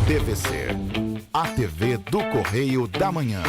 TVC, a TV do Correio da Manhã.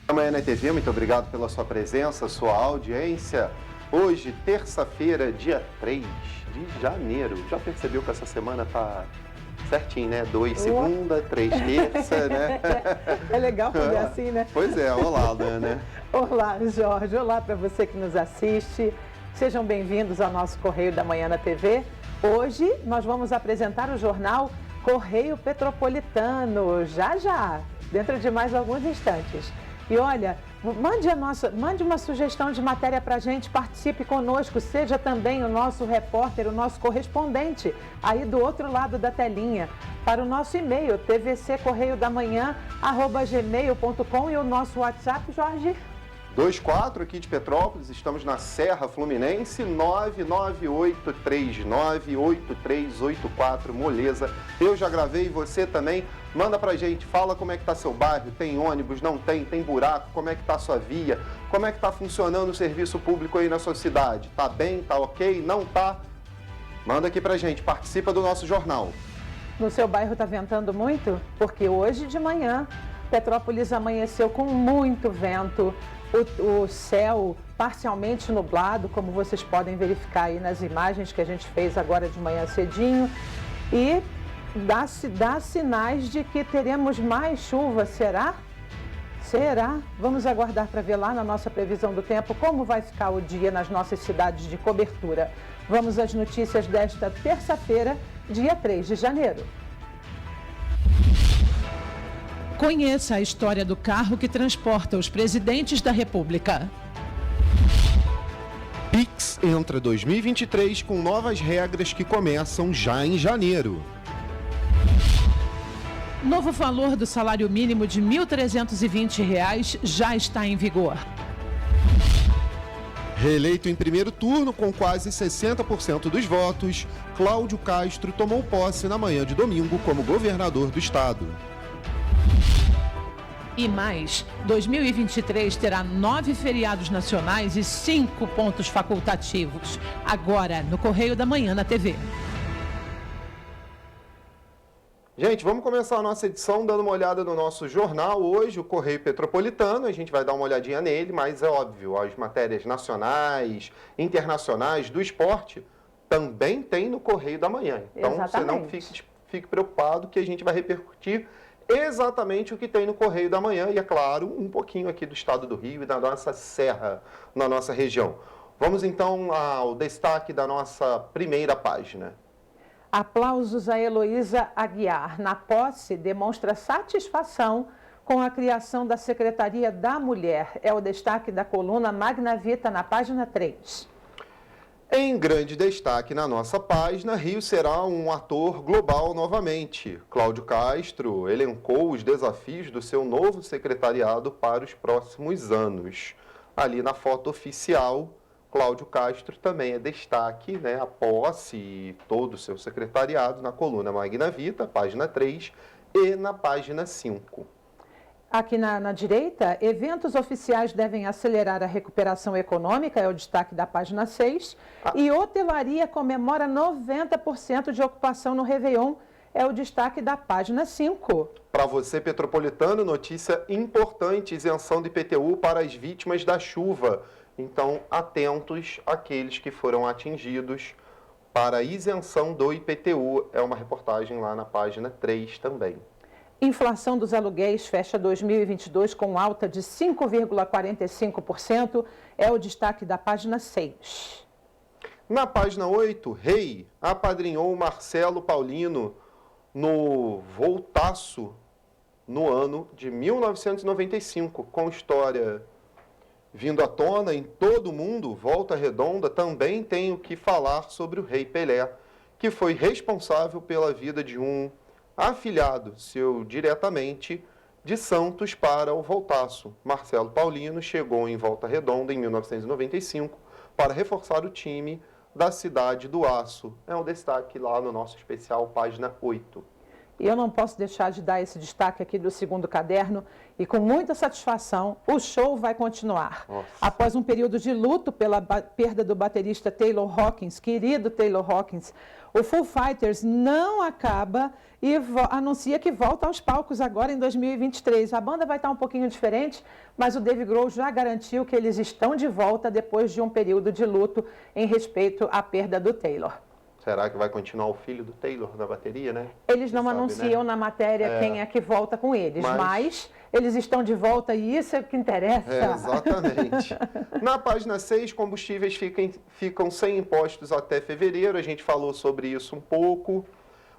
Amanhã na TV, muito obrigado pela sua presença, sua audiência. Hoje, terça-feira, dia 3 de janeiro. Já percebeu que essa semana tá certinho, né? 2 segunda, 3 terça, né? É legal fazer assim, né? Pois é, olá, Dana. Olá, Jorge. Olá para você que nos assiste. Sejam bem-vindos ao nosso Correio da Manhã na TV. Hoje nós vamos apresentar o jornal Correio Petropolitano, já, dentro de mais alguns instantes. E olha, mande uma sugestão de matéria para a gente, participe conosco, seja também o nosso repórter, o nosso correspondente, aí do outro lado da telinha, para o nosso e-mail, tvccorreiodamanhã@gmail.com e o nosso WhatsApp, Jorge? 24 aqui de Petrópolis, estamos na Serra Fluminense, 998398384, moleza. Eu já gravei, você também. Manda pra gente, fala como é que tá seu bairro, tem ônibus, não tem, tem buraco, como é que tá a sua via, como é que tá funcionando o serviço público aí na sua cidade. Tá bem, tá ok, não tá? Manda aqui pra gente, participa do nosso jornal. No seu bairro tá ventando muito? Porque hoje de manhã, Petrópolis amanheceu com muito vento. O céu parcialmente nublado, como vocês podem verificar aí nas imagens que a gente fez agora de manhã cedinho. E dá sinais de que teremos mais chuva, será? Será? Vamos aguardar para ver lá na nossa previsão do tempo como vai ficar o dia nas nossas cidades de cobertura. Vamos às notícias desta terça-feira, dia 3 de janeiro. Conheça a história do carro que transporta os presidentes da República. Pix entra 2023 com novas regras que começam já em janeiro. Novo valor do salário mínimo de R$ 1.320 já está em vigor. Reeleito em primeiro turno com quase 60% dos votos, Cláudio Castro tomou posse na manhã de domingo como governador do estado. E mais, 2023 terá 9 feriados nacionais e 5 pontos facultativos. Agora, no Correio da Manhã na TV. Gente, vamos começar a nossa edição dando uma olhada no nosso jornal. Hoje, o Correio Petropolitano, a gente vai dar uma olhadinha nele, mas é óbvio, as matérias nacionais, internacionais, do esporte, também tem no Correio da Manhã. Então, você não fique preocupado que a gente vai repercutir exatamente o que tem no Correio da Manhã e, é claro, um pouquinho aqui do estado do Rio e da nossa serra, na nossa região. Vamos, então, ao destaque da nossa primeira página. Aplausos a Heloísa Aguiar. Na posse, demonstra satisfação com a criação da Secretaria da Mulher. É o destaque da coluna Magna Vita, na página 3. Em grande destaque na nossa página, Rio será um ator global novamente. Cláudio Castro elencou os desafios do seu novo secretariado para os próximos anos. Ali na foto oficial, Cláudio Castro também é destaque, né, a posse e todo o seu secretariado na coluna Magna Vita, página 3, e na página 5. Aqui na direita, eventos oficiais devem acelerar a recuperação econômica, é o destaque da página 6. E hotelaria comemora 90% de ocupação no Réveillon, é o destaque da página 5. Para você, petropolitano, notícia importante: isenção do IPTU para as vítimas da chuva. Então, atentos àqueles que foram atingidos para a isenção do IPTU. É uma reportagem lá na página 3 também. Inflação dos aluguéis fecha 2022 com alta de 5,45%, é o destaque da página 6. Na página 8, Rei apadrinhou Marcelo Paulino no Voltaço no ano de 1995, com história vindo à tona em todo o mundo. Volta Redonda também tem o que falar sobre o Rei Pelé, que foi responsável pela vida de um afilhado seu diretamente de Santos para o Voltaço. Marcelo Paulino chegou em Volta Redonda em 1995 para reforçar o time da Cidade do Aço. É um destaque lá no nosso especial, página 8. E eu não posso deixar de dar esse destaque aqui do segundo caderno e com muita satisfação, o show vai continuar. Nossa. Após um período de luto pela perda do baterista Taylor Hawkins, querido Taylor Hawkins, o Foo Fighters não acaba e anuncia que volta aos palcos agora em 2023. A banda vai estar um pouquinho diferente, mas o Dave Grohl já garantiu que eles estão de volta depois de um período de luto em respeito à perda do Taylor. Será que vai continuar o filho do Taylor na bateria, né? Eles não sabe, anunciam, né? na matéria quem é que volta com eles, mas eles estão de volta e isso é o que interessa. Exatamente. Na página 6, combustíveis ficam sem impostos até fevereiro. A gente falou sobre isso um pouco.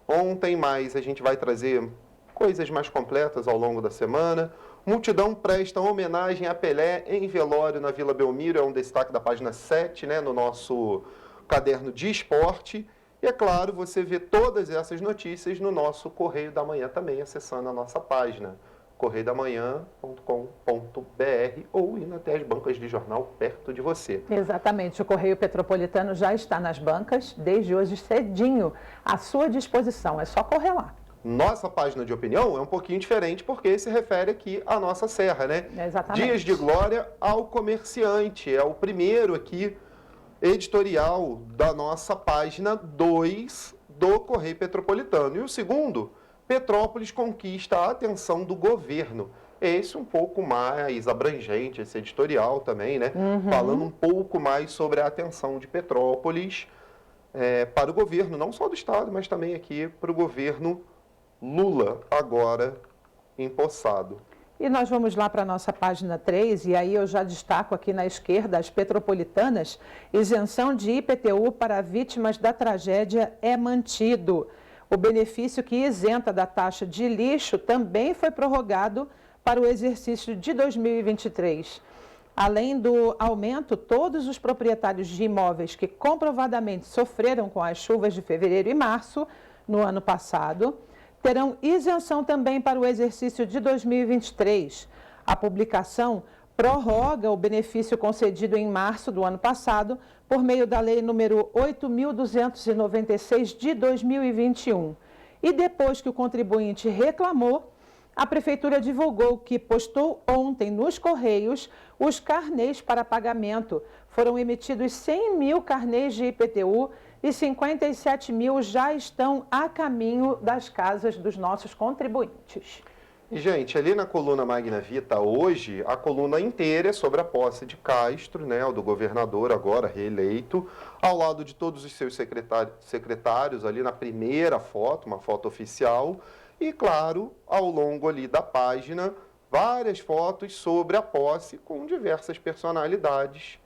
Ontem, mas a gente vai trazer coisas mais completas ao longo da semana. Multidão presta homenagem a Pelé em velório na Vila Belmiro. É um destaque da página 7, né, no nosso caderno de esporte. E, é claro, você vê todas essas notícias no nosso Correio da Manhã também, acessando a nossa página, correiodamanhã.com.br, ou indo até as bancas de jornal perto de você. Exatamente, o Correio Petropolitano já está nas bancas, desde hoje cedinho, à sua disposição, é só correr lá. Nossa página de opinião é um pouquinho diferente, porque se refere aqui à nossa serra, né? Exatamente. Dias de Glória ao Comerciante, é o primeiro aqui, editorial da nossa página 2 do Correio Petropolitano. E o segundo, Petrópolis conquista a atenção do governo. Esse um pouco mais abrangente, esse editorial também, né? Falando um pouco mais sobre a atenção de Petrópolis para o governo, não só do Estado, mas também aqui para o governo Lula, agora empossado. E nós vamos lá para a nossa página 3, e aí eu já destaco aqui na esquerda as petropolitanas, isenção de IPTU para vítimas da tragédia é mantido. O benefício que isenta da taxa de lixo também foi prorrogado para o exercício de 2023. Além do aumento, todos os proprietários de imóveis que comprovadamente sofreram com as chuvas de fevereiro e março no ano passado, terão isenção também para o exercício de 2023. A publicação prorroga o benefício concedido em março do ano passado por meio da Lei número 8.296 de 2021. E depois que o contribuinte reclamou, a Prefeitura divulgou que postou ontem nos Correios os carnês para pagamento. Foram emitidos 100 mil carnês de IPTU e 57 mil já estão a caminho das casas dos nossos contribuintes. E, gente, ali na coluna Magna Vita, hoje, a coluna inteira é sobre a posse de Castro, né, o do governador agora reeleito, ao lado de todos os seus secretários ali na primeira foto, uma foto oficial, e, claro, ao longo ali da página, várias fotos sobre a posse com diversas personalidades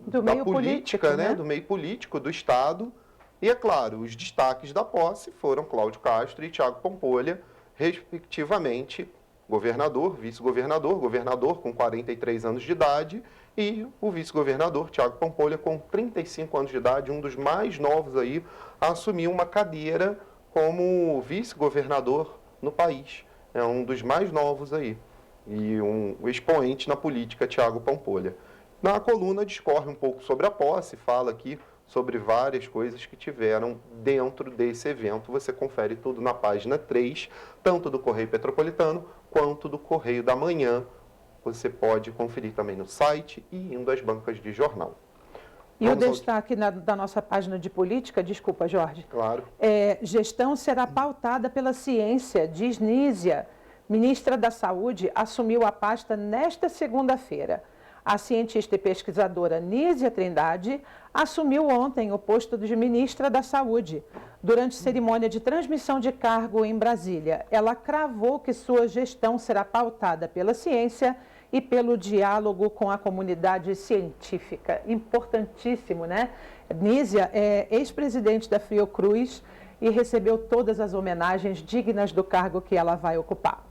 do da meio política, político, né? Do meio político do Estado. E, é claro, os destaques da posse foram Cláudio Castro e Thiago Pampolha, respectivamente, governador, vice-governador, governador com 43 anos de idade e o vice-governador Thiago Pampolha com 35 anos de idade, um dos mais novos aí a assumir uma cadeira como vice-governador no país. É um dos mais novos aí e um expoente na política, Thiago Pampolha. Na coluna discorre um pouco sobre a posse, fala aqui sobre várias coisas que tiveram dentro desse evento. Você confere tudo na página 3, tanto do Correio Petropolitano quanto do Correio da Manhã. Você pode conferir também no site e indo às bancas de jornal. E o destaque da nossa página de política, desculpa, Jorge. Claro. Gestão será pautada pela ciência, diz Nízia. Ministra da Saúde assumiu a pasta nesta segunda-feira. A cientista e pesquisadora Nízia Trindade assumiu ontem o posto de ministra da Saúde. Durante cerimônia de transmissão de cargo em Brasília, ela cravou que sua gestão será pautada pela ciência e pelo diálogo com a comunidade científica. Importantíssimo, né? Nízia é ex-presidente da Fiocruz e recebeu todas as homenagens dignas do cargo que ela vai ocupar.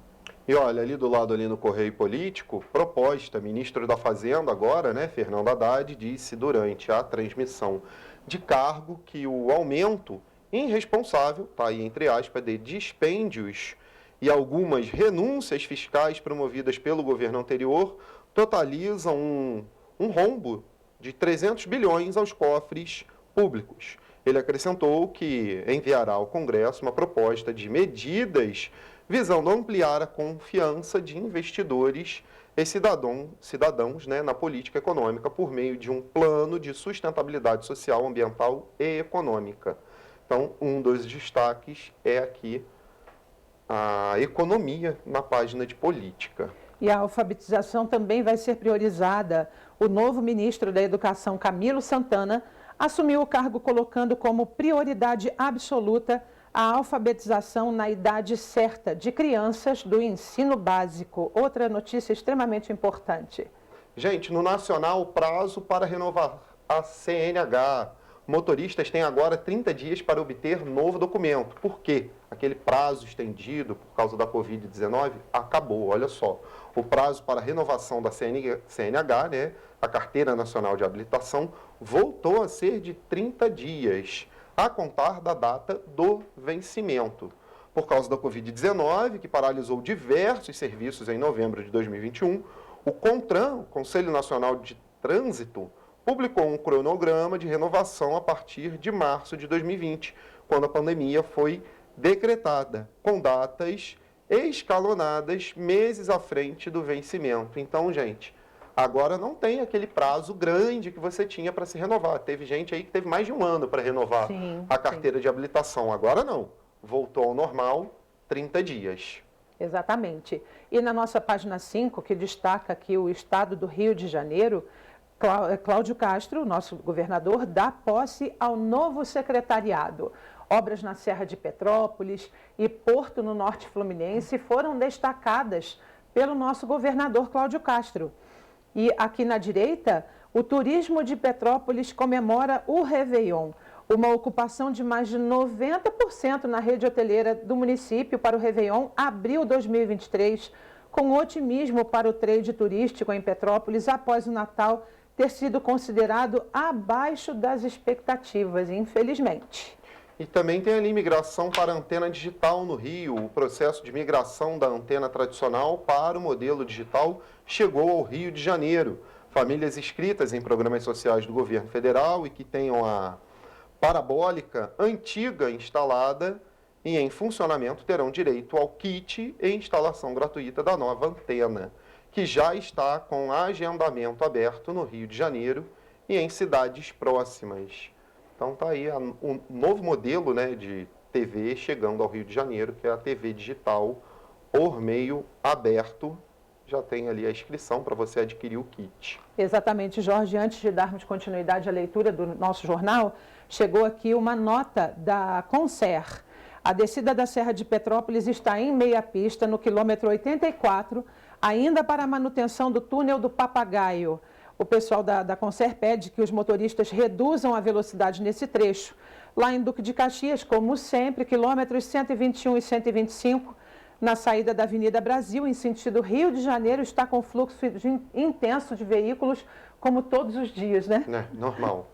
E olha, ali do lado, ali no Correio Político, proposta, ministro da Fazenda agora, né, Fernando Haddad, disse durante a transmissão de cargo que o aumento irresponsável, tá aí entre aspas, de dispêndios e algumas renúncias fiscais promovidas pelo governo anterior totalizam um rombo de 300 bilhões aos cofres públicos. Ele acrescentou que enviará ao Congresso uma proposta de medidas visando ampliar a confiança de investidores e cidadãos, né, na política econômica por meio de um plano de sustentabilidade social, ambiental e econômica. Então, um dos destaques é aqui a economia na página de política. E a alfabetização também vai ser priorizada. O novo ministro da Educação, Camilo Santana, assumiu o cargo colocando como prioridade absoluta a alfabetização na idade certa de crianças do ensino básico. Outra notícia extremamente importante. Gente, no Nacional, o prazo para renovar a CNH. Motoristas têm agora 30 dias para obter novo documento. Por quê? Aquele prazo estendido por causa da Covid-19 acabou. Olha só, o prazo para renovação da CNH, né, a Carteira Nacional de Habilitação, voltou a ser de 30 dias, a contar da data do vencimento. Por causa da Covid-19, que paralisou diversos serviços em novembro de 2021, o CONTRAN, o Conselho Nacional de Trânsito, publicou um cronograma de renovação a partir de março de 2020, quando a pandemia foi decretada, com datas escalonadas meses à frente do vencimento. Então, gente, agora não tem aquele prazo grande que você tinha para se renovar. Teve gente aí que teve mais de um ano para renovar a carteira de habilitação. Agora não. Voltou ao normal, 30 dias. Exatamente. E na nossa página 5, que destaca aqui o estado do Rio de Janeiro, Cláudio Castro, nosso governador, dá posse ao novo secretariado. Obras na Serra de Petrópolis e Porto no Norte Fluminense foram destacadas pelo nosso governador Cláudio Castro. E aqui na direita, o turismo de Petrópolis comemora o Réveillon, uma ocupação de mais de 90% na rede hoteleira do município para o Réveillon abril 2023, com otimismo para o trade turístico em Petrópolis após o Natal ter sido considerado abaixo das expectativas, infelizmente. E também tem ali migração para a antena digital no Rio. O processo de migração da antena tradicional para o modelo digital chegou ao Rio de Janeiro. Famílias inscritas em programas sociais do governo federal e que tenham a parabólica antiga instalada e em funcionamento terão direito ao kit e instalação gratuita da nova antena, que já está com agendamento aberto no Rio de Janeiro e em cidades próximas. Então está aí um novo modelo, né, de TV chegando ao Rio de Janeiro, que é a TV digital por meio aberto. Já tem ali a inscrição para você adquirir o kit. Exatamente, Jorge. Antes de darmos continuidade à leitura do nosso jornal, chegou aqui uma nota da Concer. A descida da Serra de Petrópolis está em meia pista, no quilômetro 84, ainda para a manutenção do túnel do Papagaio. O pessoal da Concer pede que os motoristas reduzam a velocidade nesse trecho. Lá em Duque de Caxias, como sempre, quilômetros 121 e 125, na saída da Avenida Brasil, em sentido Rio de Janeiro, está com fluxo intenso de veículos, como todos os dias, né? Normal.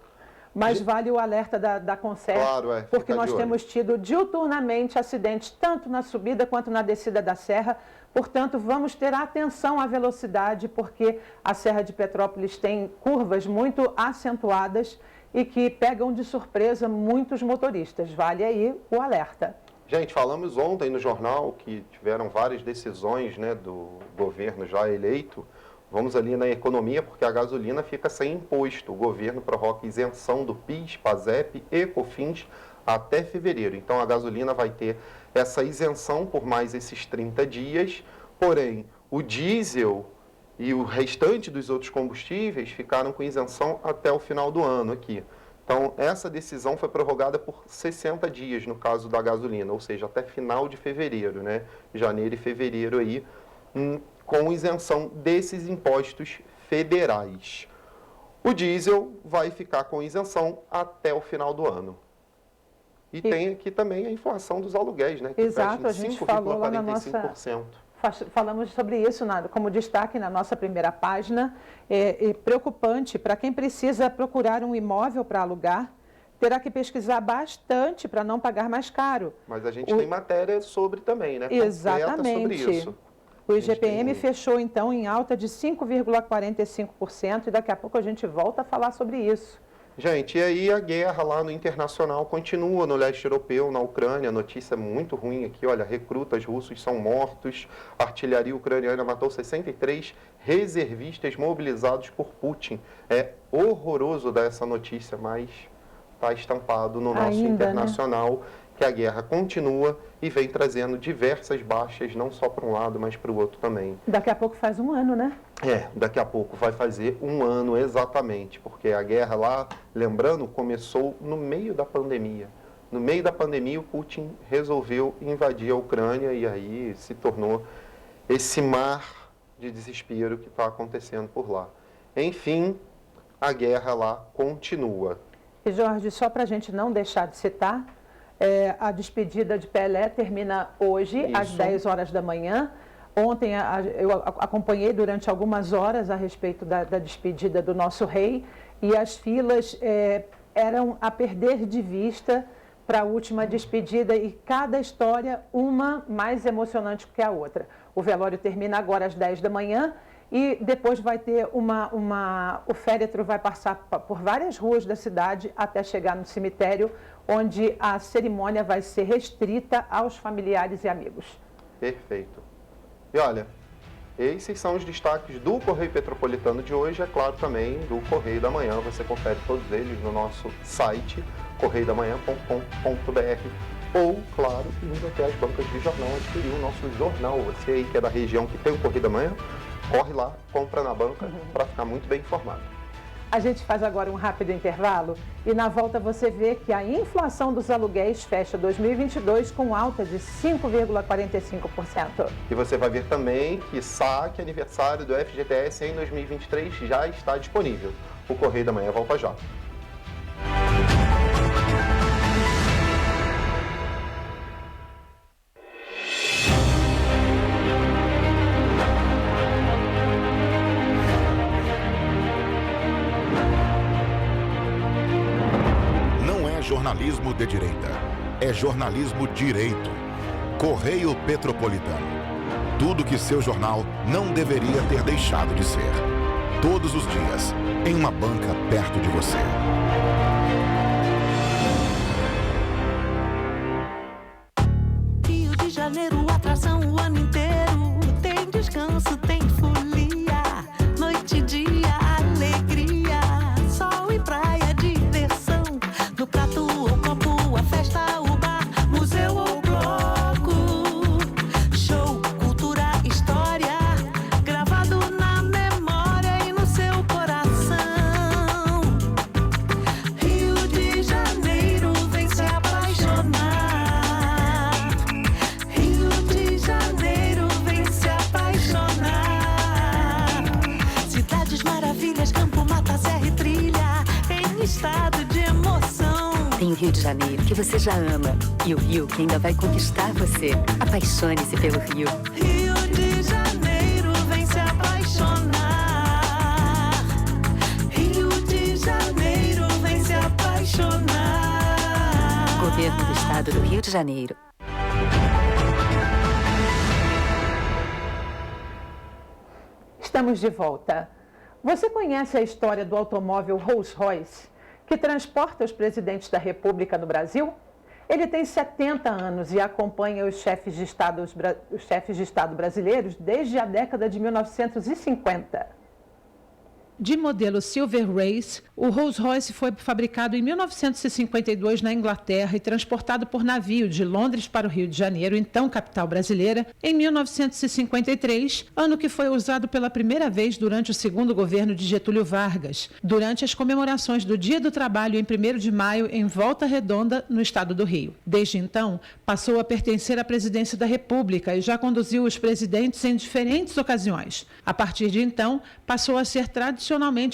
Mas vale o alerta da Concer, claro, porque nós temos tido diuturnamente acidentes, tanto na subida quanto na descida da serra. Portanto, vamos ter atenção à velocidade, porque a Serra de Petrópolis tem curvas muito acentuadas e que pegam de surpresa muitos motoristas. Vale aí o alerta. Gente, falamos ontem no jornal que tiveram várias decisões, né, do governo já eleito. Vamos ali na economia, porque a gasolina fica sem imposto. O governo prorroga isenção do PIS, PASEP e COFINS até fevereiro. Então, a gasolina vai ter essa isenção por mais esses 30 dias. Porém, o diesel e o restante dos outros combustíveis ficaram com isenção até o final do ano aqui. Então, essa decisão foi prorrogada por 60 dias no caso da gasolina, ou seja, até final de fevereiro, né? Janeiro e fevereiro aí, com isenção desses impostos federais. O diesel vai ficar com isenção até o final do ano. E tem aqui também a inflação dos aluguéis, né? Que exato, a gente falou lá na nossa... Falamos sobre isso como destaque na nossa primeira página. É preocupante para quem precisa procurar um imóvel para alugar, terá que pesquisar bastante para não pagar mais caro. Mas a gente tem matéria sobre também, né? Exatamente. Sobre isso. O IGPM fechou, então, em alta de 5,45% e daqui a pouco a gente volta a falar sobre isso. Gente, e aí a guerra lá no internacional continua no leste europeu, na Ucrânia. Notícia muito ruim aqui, olha, recrutas russos são mortos, a artilharia ucraniana matou 63 reservistas mobilizados por Putin. É horroroso dar essa notícia, mas está estampado no nosso internacional, que a guerra continua e vem trazendo diversas baixas, não só para um lado, mas para o outro também. Daqui a pouco faz um ano, né? Daqui a pouco vai fazer um ano exatamente, porque a guerra lá, lembrando, começou no meio da pandemia. No meio da pandemia, o Putin resolveu invadir a Ucrânia e aí se tornou esse mar de desespero que está acontecendo por lá. Enfim, a guerra lá continua. E, Jorge, só para a gente não deixar de citar, a despedida de Pelé termina hoje, às 10 horas da manhã. Ontem eu acompanhei durante algumas horas a respeito da despedida do nosso rei e as filas eram a perder de vista para a última despedida e cada história uma mais emocionante que a outra. O velório termina agora às 10 da manhã e depois vai ter o féretro vai passar por várias ruas da cidade até chegar no cemitério, onde a cerimônia vai ser restrita aos familiares e amigos. Perfeito. E olha, esses são os destaques do Correio Petropolitano de hoje, é claro também do Correio da Manhã. Você confere todos eles no nosso site, correiodamanhã.com.br ou, claro, indo até as bancas de jornal adquirir o nosso jornal. Você aí que é da região que tem o Correio da Manhã, corre lá, compra na banca para ficar muito bem informado. A gente faz agora um rápido intervalo e na volta você vê que a inflação dos aluguéis fecha 2022 com alta de 5,45%. E você vai ver também que saque aniversário do FGTS em 2023 já está disponível. O Correio da Manhã volta já. Jornalismo de direita. É jornalismo direito. Correio Petropolitano. Tudo que seu jornal não deveria ter deixado de ser. Todos os dias, em uma banca perto de você. Rio de Janeiro, atração o ano inteiro. Tem descanso, tem folia. Noite e dia, alegria. Sol e praia, diversão. No prato ou copo, a festa, o bar, museu ou bloco. Show, cultura, história, gravado na memória e no seu coração. Rio de Janeiro, vem se apaixonar. Rio de Janeiro, vem se apaixonar. Cidades maravilhas, campo, mata, serra e trilha, em estado de emoção. Tem o Rio de Janeiro, que você já ama, e o Rio, que ainda vai conquistar você. Apaixone-se pelo Rio. Rio de Janeiro, vem se apaixonar. Rio de Janeiro, vem se apaixonar. Governo do Estado do Rio de Janeiro. Estamos de volta. Você conhece a história do automóvel Rolls-Royce, que transporta os presidentes da República no Brasil? Ele tem 70 anos e acompanha os chefes de Estado brasileiros desde a década de 1950. De modelo Silver Race, o Rolls-Royce foi fabricado em 1952 na Inglaterra e transportado por navio de Londres para o Rio de Janeiro, então capital brasileira, em 1953, ano que foi usado pela primeira vez durante o segundo governo de Getúlio Vargas, durante as comemorações do Dia do Trabalho em 1º de maio em Volta Redonda, no estado do Rio. Desde então, passou a pertencer à presidência da República e já conduziu os presidentes em diferentes ocasiões. A partir de então, passou a ser tradicionalmente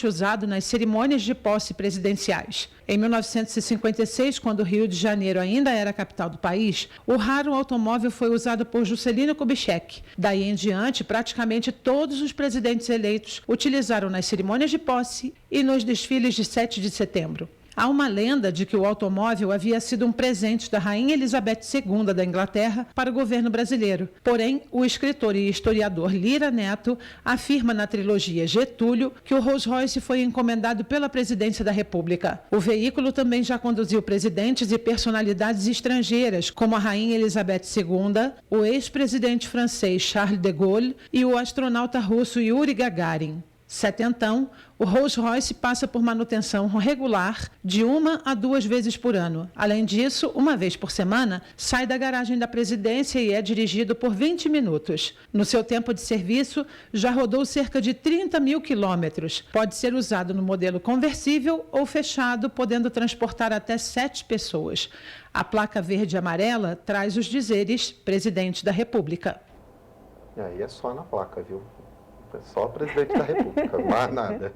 usado nas cerimônias de posse presidenciais. Em 1956, quando o Rio de Janeiro ainda era a capital do país, o raro automóvel foi usado por Juscelino Kubitschek. Daí em diante, praticamente todos os presidentes eleitos utilizaram nas cerimônias de posse e nos desfiles de 7 de setembro. Há uma lenda de que o automóvel havia sido um presente da Rainha Elizabeth II da Inglaterra para o governo brasileiro. Porém, o escritor e historiador Lira Neto afirma na trilogia Getúlio que o Rolls-Royce foi encomendado pela presidência da República. O veículo também já conduziu presidentes e personalidades estrangeiras, como a Rainha Elizabeth II, o ex-presidente francês Charles de Gaulle e o astronauta russo Yuri Gagarin. Setentão, o Rolls-Royce passa por manutenção regular de 1 a 2 vezes por ano. Além disso, uma vez por semana, sai da garagem da presidência e é dirigido por 20 minutos. No seu tempo de serviço, já rodou cerca de 30 mil quilômetros. Pode ser usado no modelo conversível ou fechado, podendo transportar até 7 pessoas. A placa verde e amarela traz os dizeres Presidente da República. E aí é só na placa, viu? É só presidente da República, mais nada.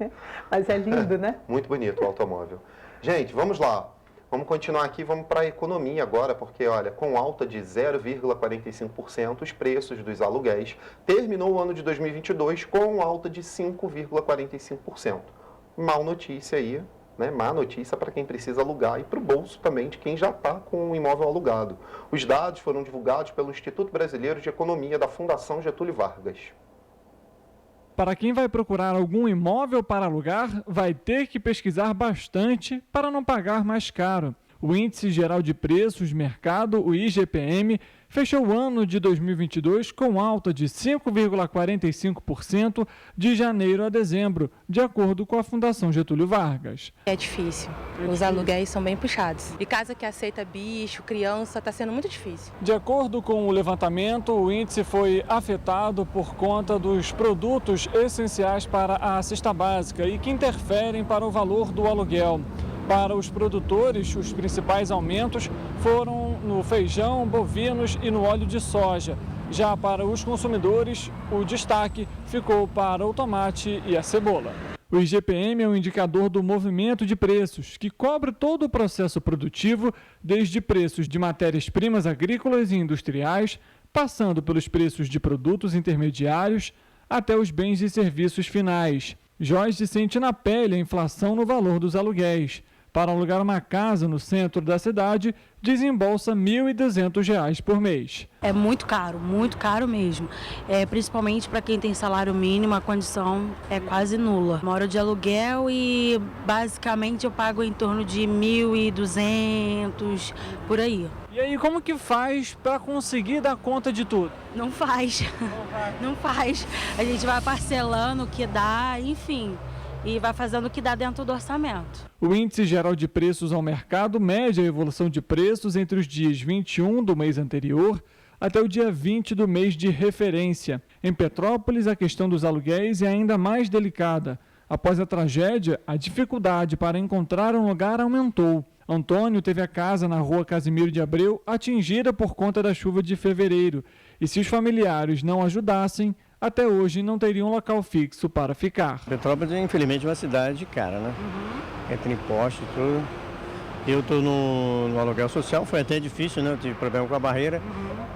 Mas é lindo, né? Muito bonito o automóvel. Gente, vamos lá. Vamos continuar aqui, vamos para a economia agora, porque, olha, com alta de 0,45%, os preços dos aluguéis terminou o ano de 2022 com alta de 5,45%. Mal notícia aí, né? Má notícia para quem precisa alugar e para o bolso também de quem já está com o imóvel alugado. Os dados foram divulgados pelo Instituto Brasileiro de Economia da Fundação Getúlio Vargas. Para quem vai procurar algum imóvel para alugar, vai ter que pesquisar bastante para não pagar mais caro. O Índice Geral de Preços Mercado, o IGPM, fechou o ano de 2022 com alta de 5,45% de janeiro a dezembro, de acordo com a Fundação Getúlio Vargas. É difícil, os aluguéis são bem puxados. E casa que aceita bicho, criança, está sendo muito difícil. De acordo com o levantamento, o índice foi afetado por conta dos produtos essenciais para a cesta básica e que interferem para o valor do aluguel. Para os produtores, os principais aumentos foram no feijão, bovinos e no óleo de soja. Já para os consumidores, o destaque ficou para o tomate e a cebola. O IGPM é um indicador do movimento de preços, que cobre todo o processo produtivo, desde preços de matérias-primas agrícolas e industriais, passando pelos preços de produtos intermediários, até os bens e serviços finais. Joyce sente na pele a inflação no valor dos aluguéis. Para alugar uma casa no centro da cidade, desembolsa R$ 1.200 por mês. É muito caro mesmo. Principalmente para quem tem salário mínimo, a condição é quase nula. Moro de aluguel e basicamente eu pago em torno de 1.200, por aí. E aí, como que faz para conseguir dar conta de tudo? Não faz. A gente vai parcelando o que dá, enfim. E vai fazendo o que dá dentro do orçamento. O Índice Geral de Preços ao Mercado mede a evolução de preços entre os dias 21 do mês anterior até o dia 20 do mês de referência. Em Petrópolis, a questão dos aluguéis é ainda mais delicada. Após a tragédia, a dificuldade para encontrar um lugar aumentou. Antônio teve a casa na rua Casimiro de Abreu atingida por conta da chuva de fevereiro. E se os familiares não ajudassem, até hoje não teria um local fixo para ficar. Petrópolis, infelizmente, é uma cidade cara, né? Entre impostos e tudo. Eu estou no aluguel social, foi até difícil, né? Eu tive problema com a barreira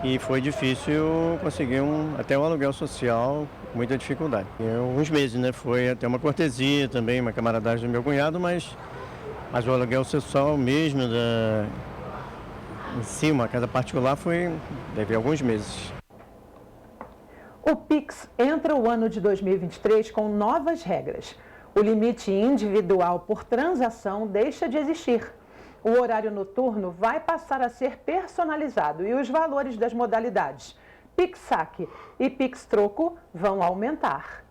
e foi difícil conseguir até um aluguel social, muita dificuldade. Alguns meses, né? Foi até uma cortesia também, uma camaradagem do meu cunhado, mas o aluguel social mesmo, em cima, uma casa particular, deve alguns meses. O Pix entra o ano de 2023 com novas regras. O limite individual por transação deixa de existir. O horário noturno vai passar a ser personalizado e os valores das modalidades Pix Saque e Pix Troco vão aumentar.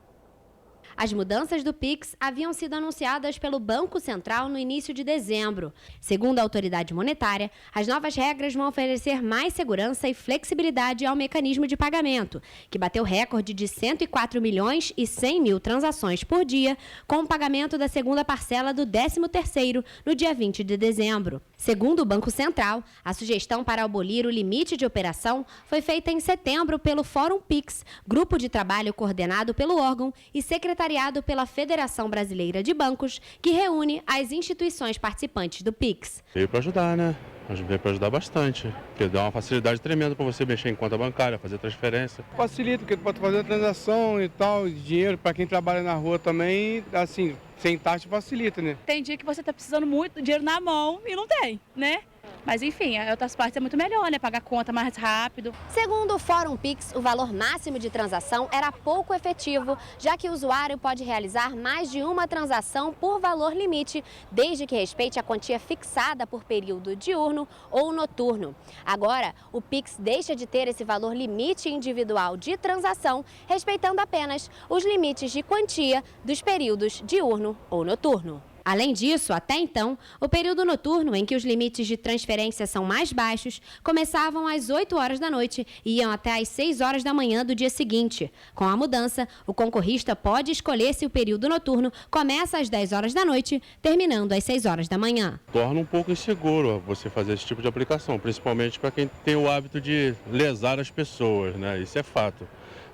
As mudanças do Pix haviam sido anunciadas pelo Banco Central no início de dezembro. Segundo a autoridade monetária, as novas regras vão oferecer mais segurança e flexibilidade ao mecanismo de pagamento, que bateu recorde de 104 milhões e 100 mil transações por dia, com o pagamento da segunda parcela do 13º no dia 20 de dezembro. Segundo o Banco Central, a sugestão para abolir o limite de operação foi feita em setembro pelo Fórum Pix, grupo de trabalho coordenado pelo órgão e Secretaria secretariado pela Federação Brasileira de Bancos, que reúne as instituições participantes do Pix. Veio para ajudar, né? Veio para ajudar bastante, porque dá uma facilidade tremenda para você mexer em conta bancária, fazer transferência. Facilita, porque tu pode fazer a transação e tal, dinheiro para quem trabalha na rua também, assim, sem taxa facilita, né? Tem dia que você está precisando muito do dinheiro na mão e não tem, né? Mas enfim, em outras partes é muito melhor, né? Pagar conta mais rápido. Segundo o Fórum Pix, o valor máximo de transação era pouco efetivo, já que o usuário pode realizar mais de uma transação por valor limite, desde que respeite a quantia fixada por período diurno ou noturno. Agora, o Pix deixa de ter esse valor limite individual de transação, respeitando apenas os limites de quantia dos períodos diurno ou noturno. Além disso, até então, o período noturno, em que os limites de transferência são mais baixos, começavam às 8 horas da noite e iam até às 6 horas da manhã do dia seguinte. Com a mudança, o concorrista pode escolher se o período noturno começa às 10 horas da noite, terminando às 6 horas da manhã. Torna um pouco inseguro você fazer esse tipo de aplicação, principalmente para quem tem o hábito de lesar as pessoas, né? Isso é fato.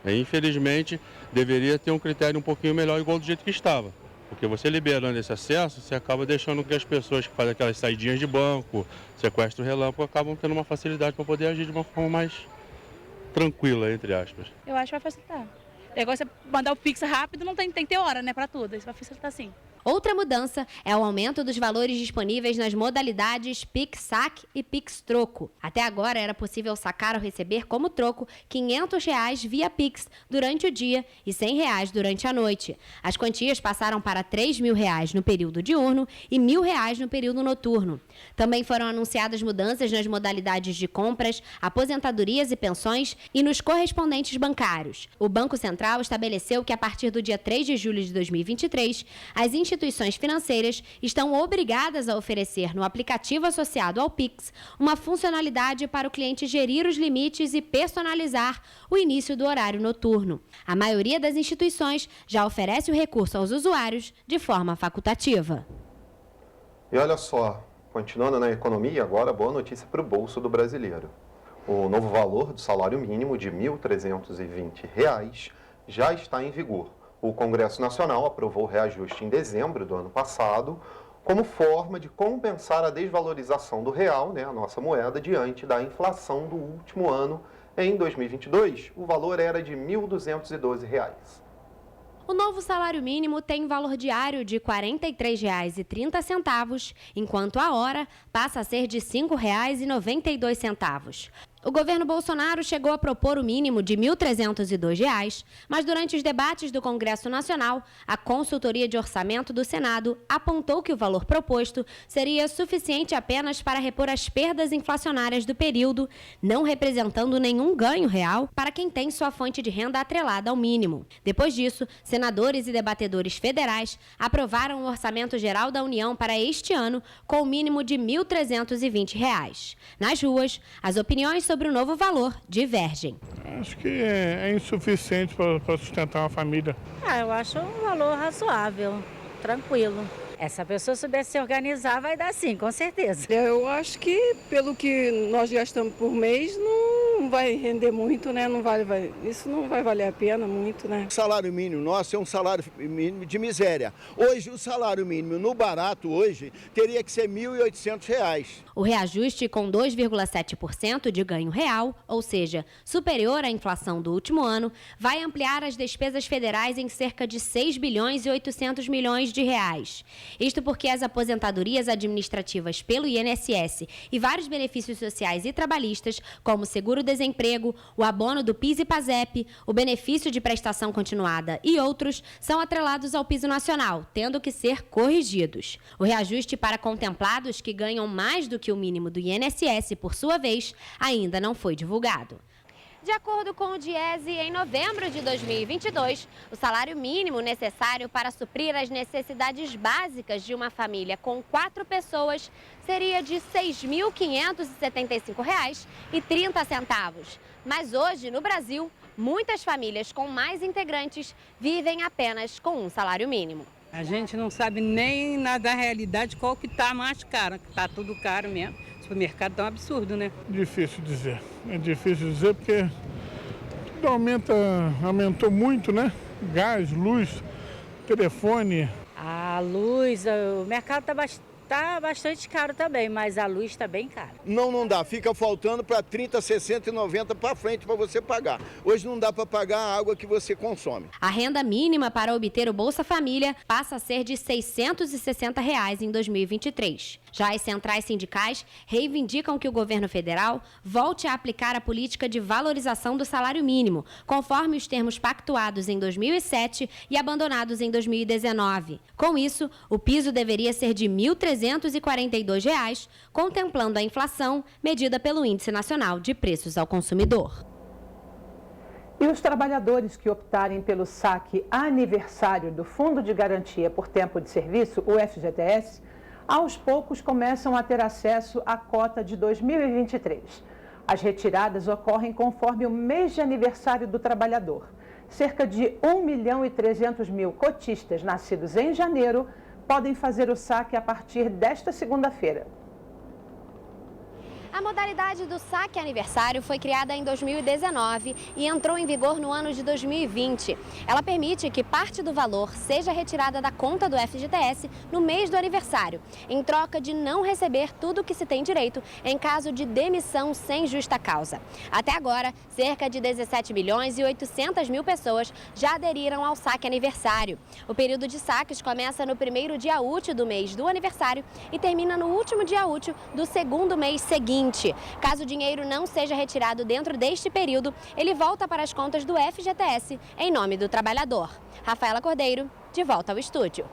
Infelizmente, deveria ter um critério um pouquinho melhor, igual do jeito que estava. Porque você liberando esse acesso, você acaba deixando que as pessoas que fazem aquelas saidinhas de banco, sequestro relâmpago, acabam tendo uma facilidade para poder agir de uma forma mais tranquila, entre aspas. Eu acho que vai facilitar. O negócio é mandar o Pix rápido, não tem que ter hora, né, para tudo. Isso vai facilitar sim. Outra mudança é o aumento dos valores disponíveis nas modalidades Pix-Saque e Pix-Troco. Até agora era possível sacar ou receber como troco R$ 500 via Pix durante o dia e R$ 100 durante a noite. As quantias passaram para R$ 3.000 no período diurno e R$ 1.000 no período noturno. Também foram anunciadas mudanças nas modalidades de compras, aposentadorias e pensões e nos correspondentes bancários. O Banco Central estabeleceu que a partir do dia 3 de julho de 2023, as instituições financeiras estão obrigadas a oferecer no aplicativo associado ao Pix uma funcionalidade para o cliente gerir os limites e personalizar o início do horário noturno. A maioria das instituições já oferece o recurso aos usuários de forma facultativa. E olha só, continuando na economia, agora boa notícia para o bolso do brasileiro. O novo valor do salário mínimo de R$ 1.320 já está em vigor. O Congresso Nacional aprovou o reajuste em dezembro do ano passado, como forma de compensar a desvalorização do real, a nossa moeda, diante da inflação do último ano. Em 2022, o valor era de R$ 1.212. O novo salário mínimo tem valor diário de R$ 43,30, enquanto a hora passa a ser de R$ 5,92. O governo Bolsonaro chegou a propor o mínimo de R$ 1.302, mas durante os debates do Congresso Nacional, a Consultoria de Orçamento do Senado apontou que o valor proposto seria suficiente apenas para repor as perdas inflacionárias do período, não representando nenhum ganho real para quem tem sua fonte de renda atrelada ao mínimo. Depois disso, senadores e debatedores federais aprovaram o Orçamento Geral da União para este ano com o mínimo de R$ 1.320. Nas ruas, as opiniões sobre o novo valor divergem. Acho que é insuficiente para sustentar uma família. Eu acho um valor razoável, tranquilo. Essa pessoa souber se organizar vai dar sim, com certeza. Eu acho que pelo que nós gastamos por mês não vai render muito, né? Isso não vai valer a pena muito, né? O salário mínimo nosso é um salário mínimo de miséria. Hoje o salário mínimo no barato hoje teria que ser R$ 1.800. O reajuste com 2,7% de ganho real, ou seja, superior à inflação do último ano, vai ampliar as despesas federais em cerca de 6 bilhões e 800 milhões de reais. Isto porque as aposentadorias administrativas pelo INSS e vários benefícios sociais e trabalhistas, como seguro-desemprego, o abono do PIS e PASEP, o benefício de prestação continuada e outros, são atrelados ao piso nacional, tendo que ser corrigidos. O reajuste para contemplados que ganham mais do que o mínimo do INSS, por sua vez, ainda não foi divulgado. De acordo com o Diese, em novembro de 2022, o salário mínimo necessário para suprir as necessidades básicas de uma família com 4 pessoas seria de R$ 6.575,30. Mas hoje, no Brasil, muitas famílias com mais integrantes vivem apenas com um salário mínimo. A gente não sabe nem da realidade qual que está mais caro, que está tudo caro mesmo. O supermercado está um absurdo, né? Difícil dizer. É difícil dizer porque tudo aumentou muito, né? Gás, luz, telefone. A luz, o mercado tá bastante caro também, mas a luz está bem cara. Não dá, fica faltando para 30, 60 e 90 para frente para você pagar. Hoje não dá para pagar a água que você consome. A renda mínima para obter o Bolsa Família passa a ser de R$ 660 em 2023. Já as centrais sindicais reivindicam que o governo federal volte a aplicar a política de valorização do salário mínimo, conforme os termos pactuados em 2007 e abandonados em 2019. Com isso, o piso deveria ser de R$ 1.342, contemplando a inflação medida pelo Índice Nacional de Preços ao Consumidor. E os trabalhadores que optarem pelo saque aniversário do Fundo de Garantia por Tempo de Serviço, o FGTS, aos poucos começam a ter acesso à cota de 2023. As retiradas ocorrem conforme o mês de aniversário do trabalhador. Cerca de 1.300.000 cotistas nascidos em janeiro podem fazer o saque a partir desta segunda-feira. A modalidade do saque aniversário foi criada em 2019 e entrou em vigor no ano de 2020. Ela permite que parte do valor seja retirada da conta do FGTS no mês do aniversário, em troca de não receber tudo o que se tem direito em caso de demissão sem justa causa. Até agora, cerca de 17.800.000 pessoas já aderiram ao saque aniversário. O período de saques começa no primeiro dia útil do mês do aniversário e termina no último dia útil do segundo mês seguinte. Caso o dinheiro não seja retirado dentro deste período, ele volta para as contas do FGTS em nome do trabalhador. Rafaela Cordeiro, de volta ao estúdio.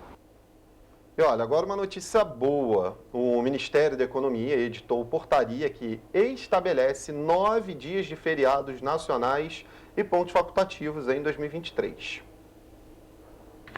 E olha, agora uma notícia boa. O Ministério da Economia editou portaria que estabelece 9 dias de feriados nacionais e pontos facultativos em 2023.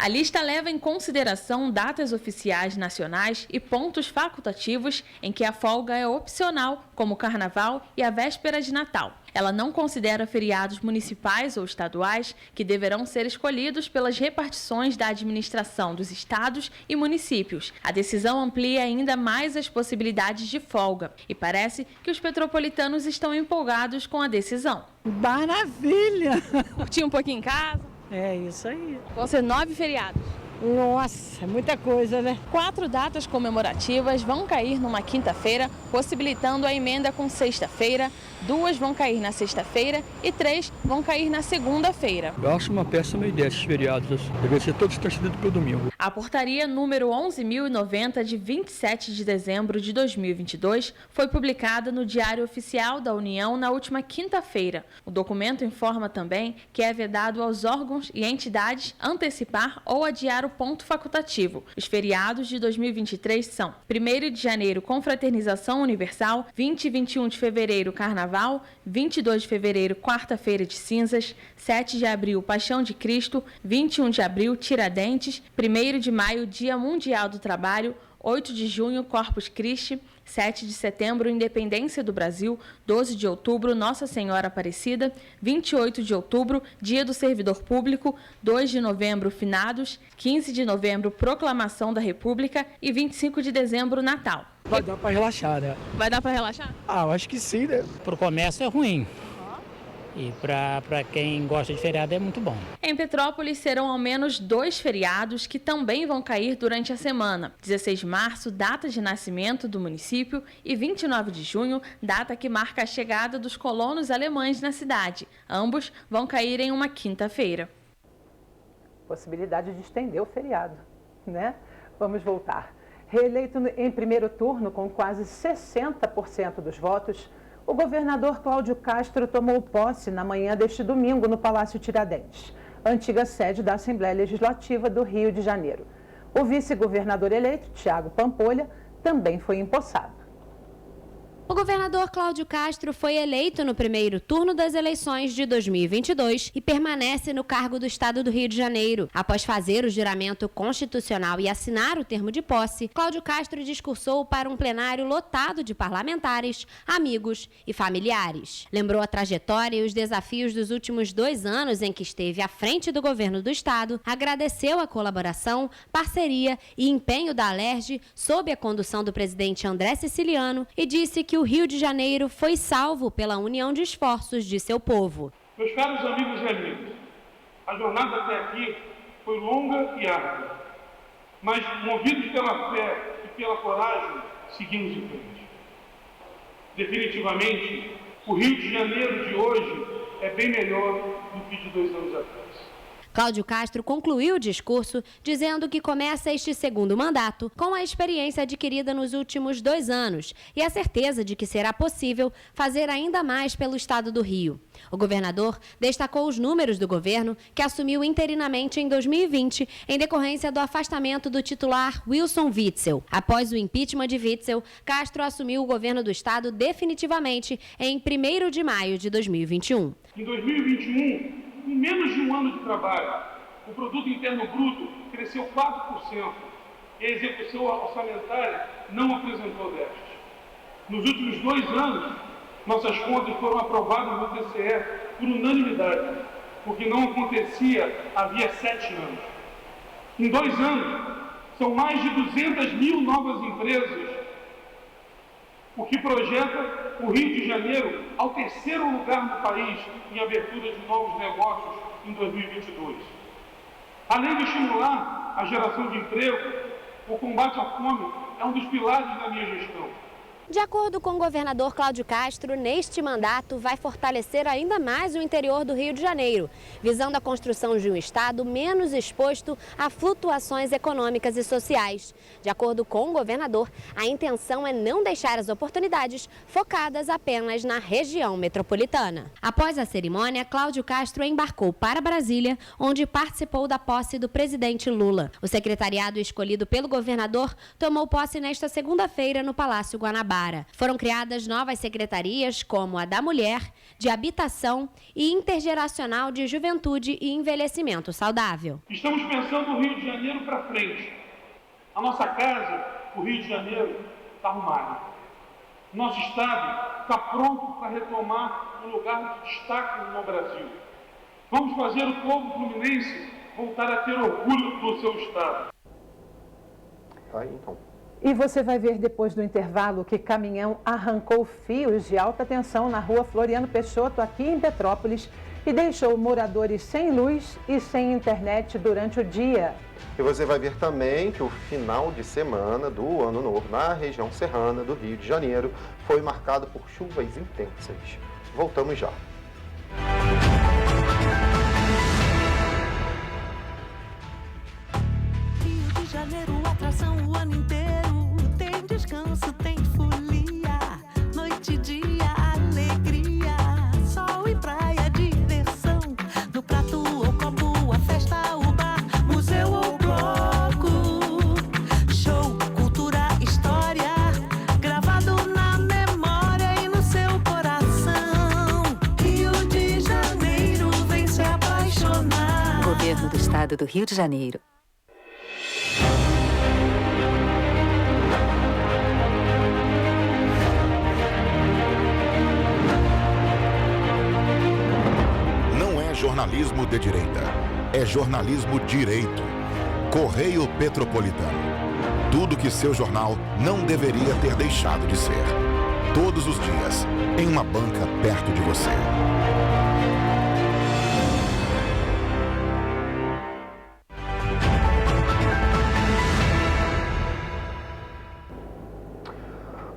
A lista leva em consideração datas oficiais nacionais e pontos facultativos em que a folga é opcional, como o Carnaval e a véspera de Natal. Ela não considera feriados municipais ou estaduais, que deverão ser escolhidos pelas repartições da administração dos estados e municípios. A decisão amplia ainda mais as possibilidades de folga e parece que os petropolitanos estão empolgados com a decisão. Maravilha! Curtir um pouquinho em casa? É isso aí. Vão ser 9 feriados. Nossa, é muita coisa, né? 4 datas comemorativas vão cair numa quinta-feira, possibilitando a emenda com sexta-feira. 2 vão cair na sexta-feira e 3 vão cair na segunda-feira. Eu acho uma péssima ideia esses feriados. Deveria ser todos transferidos para o domingo. A portaria número 11.090, de 27 de dezembro de 2022, foi publicada no Diário Oficial da União na última quinta-feira. O documento informa também que é vedado aos órgãos e entidades antecipar ou adiar o ponto facultativo. Os feriados de 2023 são 1º de janeiro, Confraternização Universal, 20 e 21 de fevereiro, Carnaval, 22 de fevereiro, Quarta-feira de Cinzas, 7 de abril, Paixão de Cristo, 21 de abril, Tiradentes, 1º de maio, Dia Mundial do Trabalho, 8 de junho, Corpus Christi, 7 de setembro, Independência do Brasil, 12 de outubro, Nossa Senhora Aparecida, 28 de outubro, Dia do Servidor Público, 2 de novembro, Finados, 15 de novembro, Proclamação da República e 25 de dezembro, Natal. Vai dar para relaxar, né? Vai dar para relaxar? Ah, eu acho que sim, né? Para o comércio é ruim. E para quem gosta de feriado é muito bom. Em Petrópolis serão ao menos 2 feriados que também vão cair durante a semana. 16 de março, data de nascimento do município, e 29 de junho, data que marca a chegada dos colonos alemães na cidade. Ambos vão cair em uma quinta-feira. Possibilidade de estender o feriado, né? Vamos voltar. Reeleito em primeiro turno com quase 60% dos votos, o governador Cláudio Castro tomou posse na manhã deste domingo no Palácio Tiradentes, antiga sede da Assembleia Legislativa do Rio de Janeiro. O vice-governador eleito, Thiago Pampolha, também foi empossado. O governador Cláudio Castro foi eleito no primeiro turno das eleições de 2022 e permanece no cargo do Estado do Rio de Janeiro. Após fazer o juramento constitucional e assinar o termo de posse, Cláudio Castro discursou para um plenário lotado de parlamentares, amigos e familiares. Lembrou a trajetória e os desafios dos últimos 2 anos em que esteve à frente do governo do Estado, agradeceu a colaboração, parceria e empenho da Alerj sob a condução do presidente André Siciliano e disse que o Rio de Janeiro foi salvo pela união de esforços de seu povo. Meus caros amigos e amigas, a jornada até aqui foi longa e árdua, mas, movidos pela fé e pela coragem, seguimos em frente. Definitivamente, o Rio de Janeiro de hoje é bem melhor do que de 2 anos atrás. Cláudio Castro concluiu o discurso dizendo que começa este segundo mandato com a experiência adquirida nos últimos 2 anos e a certeza de que será possível fazer ainda mais pelo estado do Rio. O governador destacou os números do governo, que assumiu interinamente em 2020, em decorrência do afastamento do titular Wilson Witzel. Após o impeachment de Witzel, Castro assumiu o governo do estado definitivamente em 1º de maio de 2021. Em 2021, em menos de um ano de trabalho, o Produto Interno Bruto cresceu 4% e a execução orçamentária não apresentou déficit. Nos últimos 2 anos, nossas contas foram aprovadas no TCE por unanimidade, o que não acontecia havia 7 anos. Em 2 anos, são mais de 200 mil novas empresas, o que projeta o Rio de Janeiro ao 3º lugar no país em abertura de novos negócios em 2022. Além de estimular a geração de emprego, o combate à fome é um dos pilares da minha gestão. De acordo com o governador Cláudio Castro, neste mandato vai fortalecer ainda mais o interior do Rio de Janeiro, visando a construção de um estado menos exposto a flutuações econômicas e sociais. De acordo com o governador, a intenção é não deixar as oportunidades focadas apenas na região metropolitana. Após a cerimônia, Cláudio Castro embarcou para Brasília, onde participou da posse do presidente Lula. O secretariado escolhido pelo governador tomou posse nesta segunda-feira no Palácio Guanabara. Foram criadas novas secretarias como a da Mulher, de Habitação e Intergeracional de Juventude e Envelhecimento Saudável. Estamos pensando o Rio de Janeiro para frente. A nossa casa, o Rio de Janeiro, está arrumada. Nosso estado está pronto para retomar um lugar de destaque no Brasil. Vamos fazer o povo fluminense voltar a ter orgulho do seu estado. Tá aí, então. E você vai ver depois do intervalo que caminhão arrancou fios de alta tensão na rua Floriano Peixoto, aqui em Petrópolis, e deixou moradores sem luz e sem internet durante o dia. E você vai ver também que o final de semana do Ano Novo na região serrana do Rio de Janeiro foi marcado por chuvas intensas. Voltamos já. Rio de Janeiro, atração o ano inteiro. Tem descanso, tem folia. Noite e dia, alegria. Sol e praia, diversão. No prato ou copo, a festa, o bar, museu ou bloco. Show, cultura, história. Gravado na memória e no seu coração. Rio de Janeiro, vem se apaixonar. Governo do Estado do Rio de Janeiro. Jornalismo de direita. É jornalismo direito. Correio Petropolitano. Tudo que seu jornal não deveria ter deixado de ser. Todos os dias, em uma banca perto de você.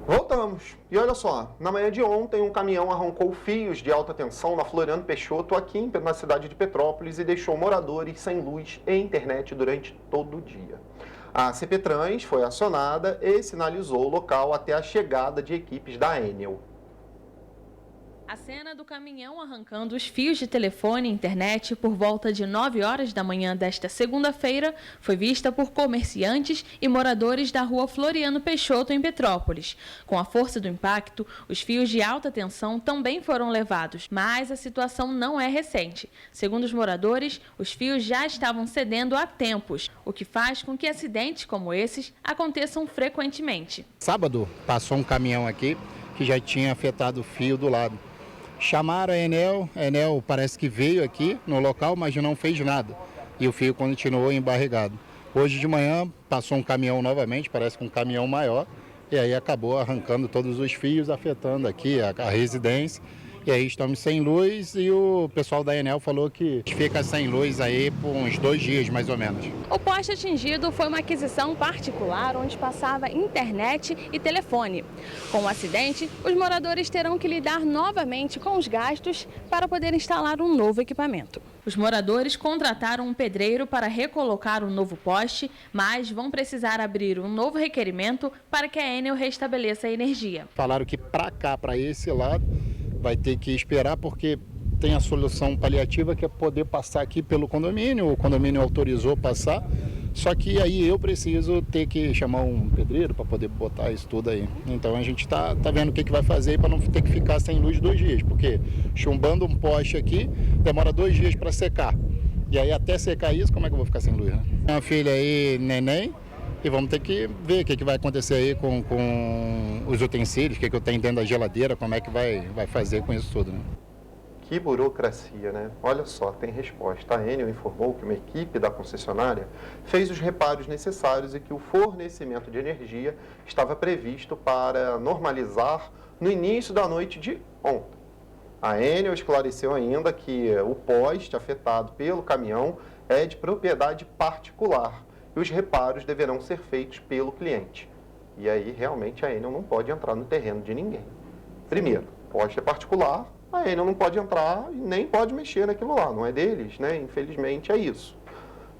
Voltamos. E olha só, na manhã de ontem, um caminhão arrancou fios de alta tensão na Floriano Peixoto, aqui na cidade de Petrópolis, e deixou moradores sem luz e internet durante todo o dia. A CPTrans foi acionada e sinalizou o local até a chegada de equipes da Enel. A cena do caminhão arrancando os fios de telefone e internet por volta de 9 horas da manhã desta segunda-feira foi vista por comerciantes e moradores da rua Floriano Peixoto, em Petrópolis. Com a força do impacto, os fios de alta tensão também foram levados, mas a situação não é recente. Segundo os moradores, os fios já estavam cedendo há tempos, o que faz com que acidentes como esses aconteçam frequentemente. Sábado passou um caminhão aqui que já tinha afetado o fio do lado. Chamaram a Enel parece que veio aqui no local, mas não fez nada. E o fio continuou embarregado. Hoje de manhã passou um caminhão novamente, parece que um caminhão maior, e aí acabou arrancando todos os fios, afetando aqui a residência E aí estamos sem luz e o pessoal da Enel falou que fica sem luz aí por uns 2 dias mais ou menos. O poste atingido foi uma aquisição particular onde passava internet e telefone. Com o acidente, os moradores terão que lidar novamente com os gastos para poder instalar um novo equipamento. Os moradores contrataram um pedreiro para recolocar o novo poste, mas vão precisar abrir um novo requerimento para que a Enel restabeleça a energia. Falaram que para cá, para esse lado, vai ter que esperar porque tem a solução paliativa que é poder passar aqui pelo condomínio. O condomínio autorizou passar, só que aí eu preciso ter que chamar um pedreiro para poder botar isso tudo aí. Então a gente tá vendo o que vai fazer para não ter que ficar sem luz 2 dias, porque chumbando um poste aqui demora 2 dias para secar. E aí até secar isso, como é que eu vou ficar sem luz, né? Tem uma filha aí, neném, e vamos ter que ver o que vai acontecer aí com os utensílios, o que eu tenho dentro da geladeira, como é que vai fazer com isso tudo, né? Que burocracia, né? Olha só, tem resposta. A Enel informou que uma equipe da concessionária fez os reparos necessários e que o fornecimento de energia estava previsto para normalizar no início da noite de ontem. A Enel esclareceu ainda que o poste afetado pelo caminhão é de propriedade particular e os reparos deverão ser feitos pelo cliente. E aí, realmente, a Enel não pode entrar no terreno de ninguém. Primeiro, o poste é particular, a Enel não pode entrar e nem pode mexer naquilo lá, não é deles, né? Infelizmente é isso.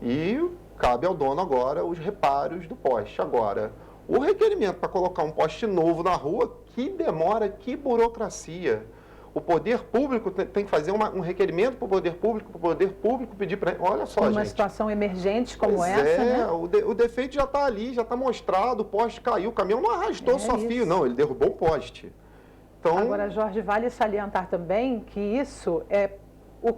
E cabe ao dono agora os reparos do poste. Agora, o requerimento para colocar um poste novo na rua, que demora, que burocracia. O poder público tem que fazer um requerimento para o poder público pedir para... Olha só, gente. Uma situação emergente como pois essa, né? O defeito já está ali, já está mostrado, o poste caiu, o caminhão não arrastou só fio, não, ele derrubou o poste. Então... Agora, Jorge, vale salientar também que isso é o...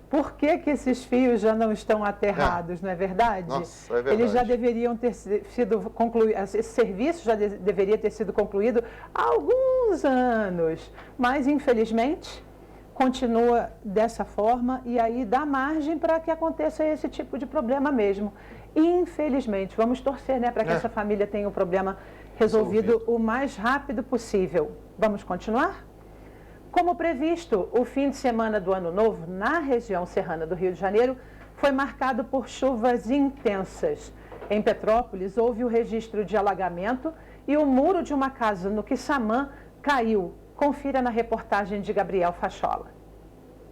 Por que esses fios já não estão aterrados, não é verdade? Nossa, é verdade. Eles já deveriam ter sido concluídos, esse serviço já deveria ter sido concluído há alguns anos, mas infelizmente continua dessa forma e aí dá margem para que aconteça esse tipo de problema mesmo. Infelizmente, vamos torcer, né, para que essa família tenha o problema resolvido o mais rápido possível. Vamos continuar? Como previsto, o fim de semana do Ano Novo, na região serrana do Rio de Janeiro, foi marcado por chuvas intensas. Em Petrópolis, houve o registro de alagamento e o muro de uma casa no Quissamã caiu. Confira na reportagem de Gabriel Fachola.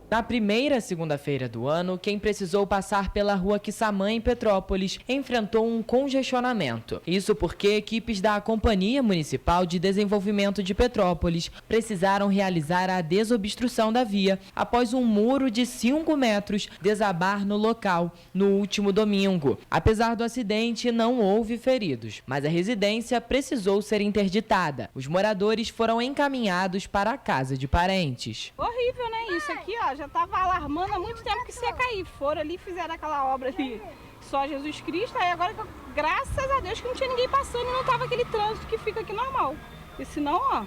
Na primeira segunda-feira do ano, quem precisou passar pela rua Quissamã em Petrópolis enfrentou um congestionamento. Isso porque equipes da Companhia Municipal de Desenvolvimento de Petrópolis precisaram realizar a desobstrução da via após um muro de 5 metros desabar no local no último domingo. Apesar do acidente, não houve feridos, mas a residência precisou ser interditada. Os moradores foram encaminhados para a casa de parentes. Horrível, né? Isso aqui, ó, já estava alarmando há muito tempo que isso ia cair. Foram ali, fizeram aquela obra ali, só Jesus Cristo, aí agora, graças a Deus que não tinha ninguém passando e não estava aquele trânsito que fica aqui normal. E senão, ó,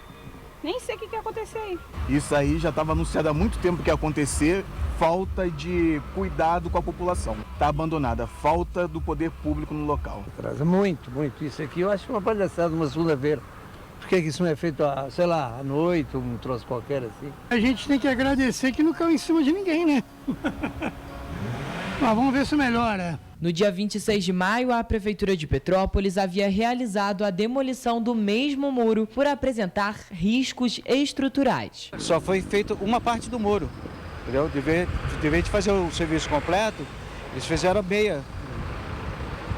nem sei o que ia acontecer aí. Isso aí já estava anunciado há muito tempo que ia acontecer, falta de cuidado com a população. Está abandonada, falta do poder público no local. Atrasa muito. Isso aqui eu acho uma palhaçada, uma segunda-feira. Por que isso não é feito, sei lá, à noite, um troço qualquer assim? A gente tem que agradecer que não caiu em cima de ninguém, né? Mas vamos ver se melhora. No dia 26 de maio, a Prefeitura de Petrópolis havia realizado a demolição do mesmo muro por apresentar riscos estruturais. Só foi feita uma parte do muro, entendeu? De vez de fazer o serviço completo, eles fizeram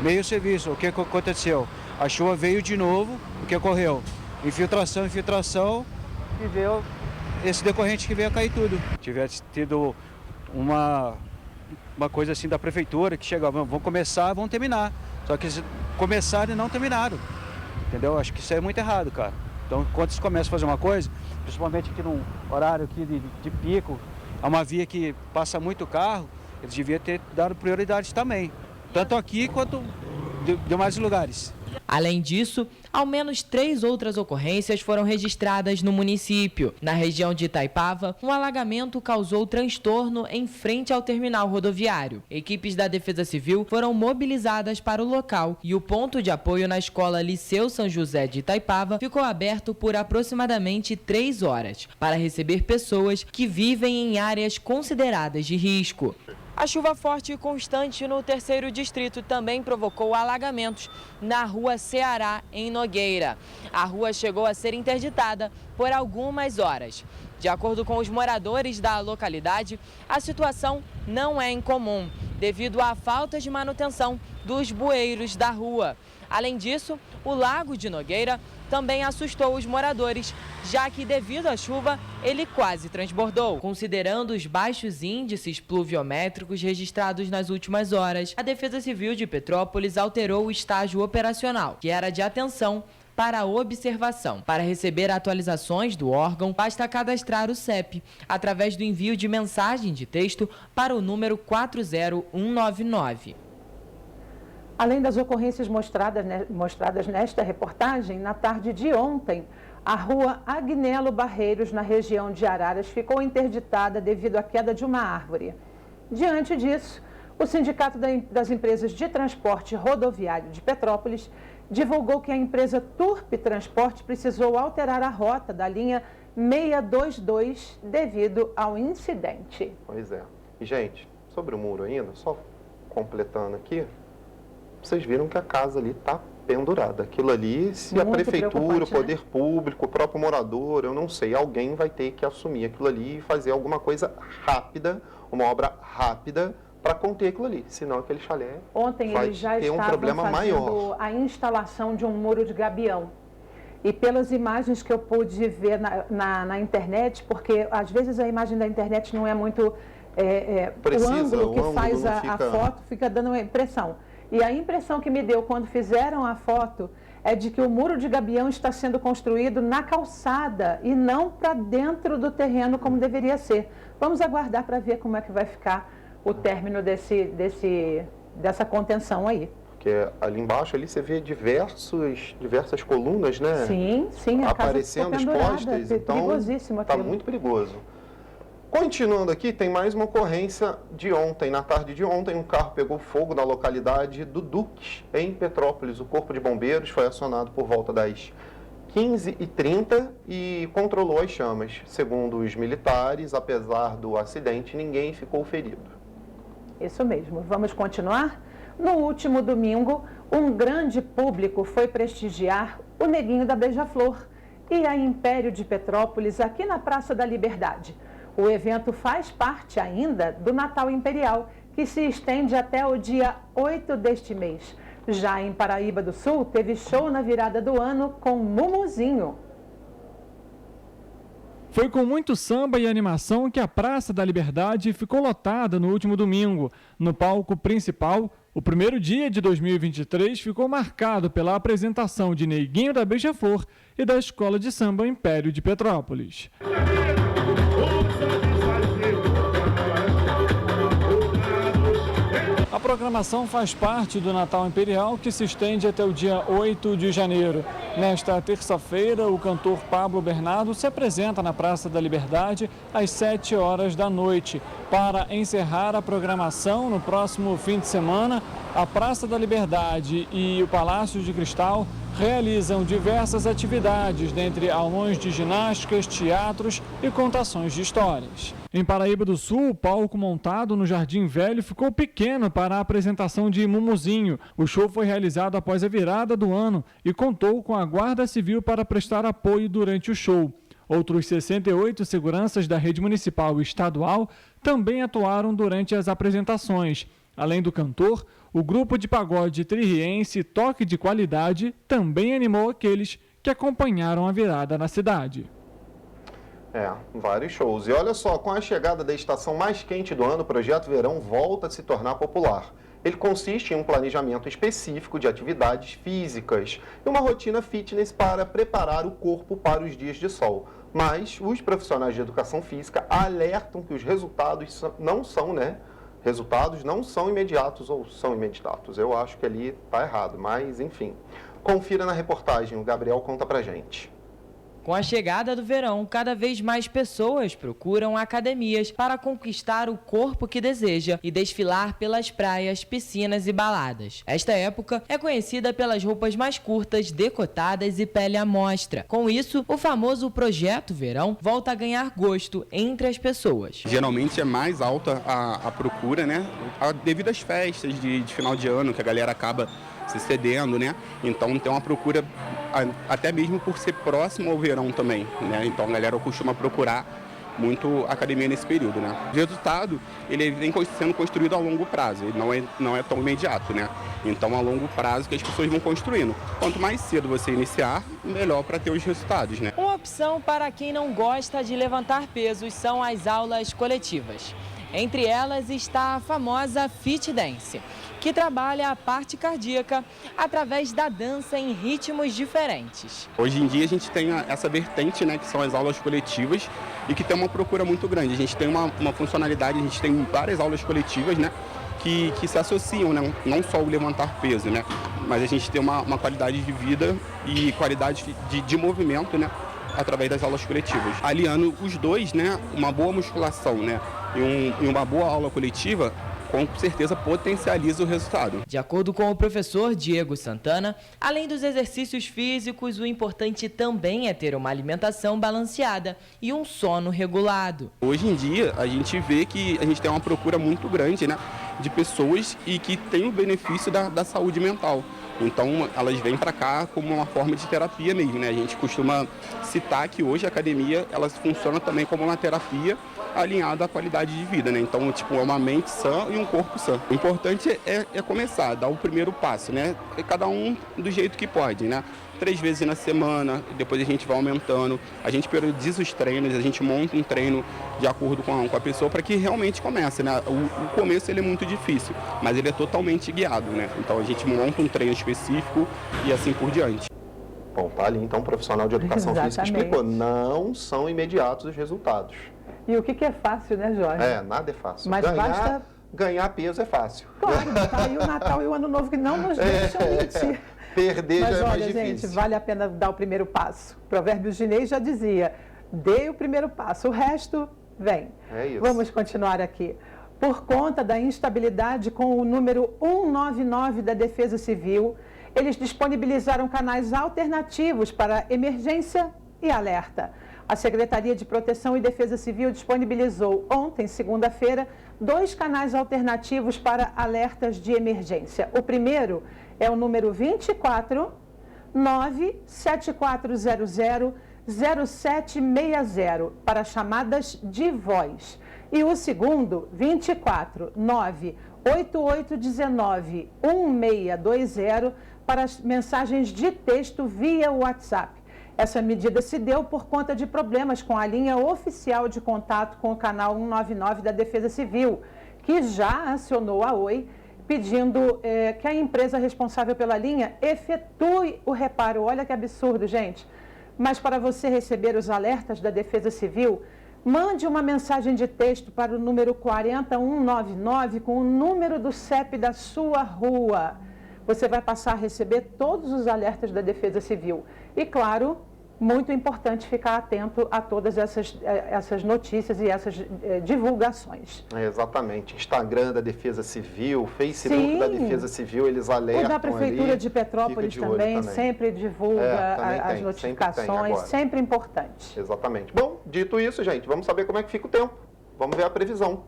meio serviço. O que aconteceu? A chuva veio de novo, o que ocorreu? Infiltração, e veio esse decorrente que veio a cair tudo. Tivesse tido uma coisa assim da prefeitura que chegava, vão começar, vão terminar. Só que eles começaram e não terminaram, entendeu? Acho que isso é muito errado, cara. Então, quando eles começam a fazer uma coisa, principalmente aqui no horário aqui de pico, é uma via que passa muito carro, eles deviam ter dado prioridade também. Tanto aqui quanto em demais lugares. Além disso, ao menos 3 outras ocorrências foram registradas no município. Na região de Itaipava, um alagamento causou transtorno em frente ao terminal rodoviário. Equipes da Defesa Civil foram mobilizadas para o local e o ponto de apoio na escola Liceu São José de Itaipava ficou aberto por aproximadamente 3 horas para receber pessoas que vivem em áreas consideradas de risco. A chuva forte e constante no 3º distrito também provocou alagamentos na rua Ceará, em Nogueira. A rua chegou a ser interditada por algumas horas. De acordo com os moradores da localidade, a situação não é incomum, devido à falta de manutenção dos bueiros da rua. Além disso, o Lago de Nogueira também assustou os moradores, já que devido à chuva, ele quase transbordou. Considerando os baixos índices pluviométricos registrados nas últimas horas, a Defesa Civil de Petrópolis alterou o estágio operacional, que era de atenção para a observação. Para receber atualizações do órgão, basta cadastrar o CEP, através do envio de mensagem de texto para o número 40199. Além das ocorrências mostradas nesta reportagem, na tarde de ontem, a rua Agnelo Barreiros, na região de Araras, ficou interditada devido à queda de uma árvore. Diante disso, o Sindicato das Empresas de Transporte Rodoviário de Petrópolis divulgou que a empresa Turp Transporte precisou alterar a rota da linha 622 devido ao incidente. Pois é. E, gente, sobre o muro ainda, só completando aqui, vocês viram que a casa ali está pendurada. Aquilo ali, se a prefeitura, o poder público, o próprio morador, eu não sei, alguém vai ter que assumir aquilo ali e fazer alguma coisa rápida, uma obra rápida para conter aquilo ali. Senão aquele chalé Ontem vai eles já ter um estavam problema fazendo maior. a instalação de um muro de gabião. E pelas imagens que eu pude ver na internet, porque às vezes a imagem da internet não é muito... Precisa, o ângulo que ângulo faz não a foto fica dando uma impressão. E a impressão que me deu quando fizeram a foto é de que o muro de gabião está sendo construído na calçada e não para dentro do terreno como deveria ser. Vamos aguardar para ver como é que vai ficar o término dessa contenção aí. Porque ali embaixo ali você vê diversas colunas, né? Sim, sim. Aparecendo expostas, então está muito perigoso. Continuando aqui, tem mais uma ocorrência de ontem. Na tarde de ontem, um carro pegou fogo na localidade do Duques, em Petrópolis. O Corpo de Bombeiros foi acionado por volta das 15h30 e controlou as chamas. Segundo os militares, apesar do acidente, ninguém ficou ferido. Isso mesmo. Vamos continuar? No último domingo, um grande público foi prestigiar o Neguinho da Beija-Flor e a Império de Petrópolis, aqui na Praça da Liberdade. O evento faz parte ainda do Natal Imperial, que se estende até o dia 8 deste mês. Já em Paraíba do Sul, teve show na virada do ano com Mumuzinho. Foi com muito samba e animação que a Praça da Liberdade ficou lotada no último domingo. No palco principal, o primeiro dia de 2023 ficou marcado pela apresentação de Neguinho da Beija-Flor e da Escola de Samba Império de Petrópolis. A programação faz parte do Natal Imperial, que se estende até o dia 8 de janeiro. Nesta terça-feira, o cantor Pablo Bernardo se apresenta na Praça da Liberdade às 7 horas da noite. Para encerrar a programação no próximo fim de semana, a Praça da Liberdade e o Palácio de Cristal realizam diversas atividades, dentre aulões de ginásticas, teatros e contações de histórias. Em Paraíba do Sul, o palco montado no Jardim Velho ficou pequeno para a apresentação de Mumuzinho. O show foi realizado após a virada do ano e contou com a Guarda Civil para prestar apoio durante o show. Outros 68 seguranças da rede municipal e estadual também atuaram durante as apresentações. Além do cantor, o grupo de pagode tririense Toque de Qualidade também animou aqueles que acompanharam a virada na cidade. Vários shows. E olha só, com a chegada da estação mais quente do ano, o Projeto Verão volta a se tornar popular. Ele consiste em um planejamento específico de atividades físicas e uma rotina fitness para preparar o corpo para os dias de sol. Mas os profissionais de educação física alertam que os resultados não são imediatos ou são imediatos. Eu acho que ali está errado, mas enfim. Confira na reportagem, o Gabriel conta pra gente. Com a chegada do verão, cada vez mais pessoas procuram academias para conquistar o corpo que deseja e desfilar pelas praias, piscinas e baladas. Esta época é conhecida pelas roupas mais curtas, decotadas e pele à mostra. Com isso, o famoso Projeto Verão volta a ganhar gosto entre as pessoas. Geralmente é mais alta a procura, né? Devido às festas de final de ano, que a galera acaba se cedendo, né? Então tem uma procura até mesmo por ser próximo ao verão também, né? Então a galera costuma procurar muito academia nesse período, né? O resultado, ele vem sendo construído a longo prazo, ele não é tão imediato, né? Então a longo prazo que as pessoas vão construindo. Quanto mais cedo você iniciar, melhor para ter os resultados, né? Uma opção para quem não gosta de levantar pesos são as aulas coletivas. Entre elas está a famosa Fit Dance, que trabalha a parte cardíaca através da dança em ritmos diferentes. Hoje em dia a gente tem essa vertente, né, que são as aulas coletivas e que tem uma procura muito grande. A gente tem uma funcionalidade, a gente tem várias aulas coletivas, né, que se associam, né, não só o levantar peso, né, mas a gente tem uma qualidade de vida e qualidade de movimento, né, através das aulas coletivas. Aliando os dois, né, uma boa musculação, né, e uma boa aula coletiva, com certeza potencializa o resultado. De acordo com o professor Diego Santana, além dos exercícios físicos, o importante também é ter uma alimentação balanceada e um sono regulado. Hoje em dia, a gente vê que a gente tem uma procura muito grande, né, de pessoas e que tem o benefício da saúde mental. Então, elas vêm para cá como uma forma de terapia mesmo, né? A gente costuma citar que hoje a academia, ela funciona também como uma terapia alinhada à qualidade de vida, né? Então, tipo, é uma mente sã e um corpo sã. O importante é começar, dar o primeiro passo, né? Cada um do jeito que pode, né? 3 vezes na semana, depois a gente vai aumentando, a gente periodiza os treinos, a gente monta um treino de acordo com a pessoa para que realmente comece, né? O começo ele é muito difícil, mas ele é totalmente guiado, né? Então a gente monta um treino específico e assim por diante. Bom, tá ali então o profissional de educação física explicou, não são imediatos os resultados. E o que é fácil, né, Jorge? Nada é fácil. Mas ganhar peso é fácil. Claro, tá aí o Natal e o Ano Novo que não nos deixam mentir. Perder já é mais difícil. Mas olha, gente, vale a pena dar o primeiro passo. O provérbio chinês já dizia, dê o primeiro passo, o resto vem. É isso. Vamos continuar aqui. Por conta da instabilidade com o número 199 da Defesa Civil, eles disponibilizaram canais alternativos para emergência e alerta. A Secretaria de Proteção e Defesa Civil disponibilizou ontem, segunda-feira, 2 canais alternativos para alertas de emergência. O primeiro é o número 24 97400 0760 para chamadas de voz. E o segundo, 24 98819 1620 para as mensagens de texto via WhatsApp. Essa medida se deu por conta de problemas com a linha oficial de contato com o canal 199 da Defesa Civil, que já acionou a Oi, pedindo que a empresa responsável pela linha efetue o reparo. Olha que absurdo, gente. Mas para você receber os alertas da Defesa Civil, mande uma mensagem de texto para o número 40199 com o número do CEP da sua rua. Você vai passar a receber todos os alertas da Defesa Civil. E, claro, muito importante ficar atento a todas essas notícias e essas divulgações. Exatamente. Instagram da Defesa Civil, Facebook da Defesa Civil, eles alertam. O da Prefeitura ali, de Petrópolis também sempre divulga as notificações, sempre importante. Exatamente. Bom, dito isso, gente, vamos saber como é que fica o tempo. Vamos ver a previsão.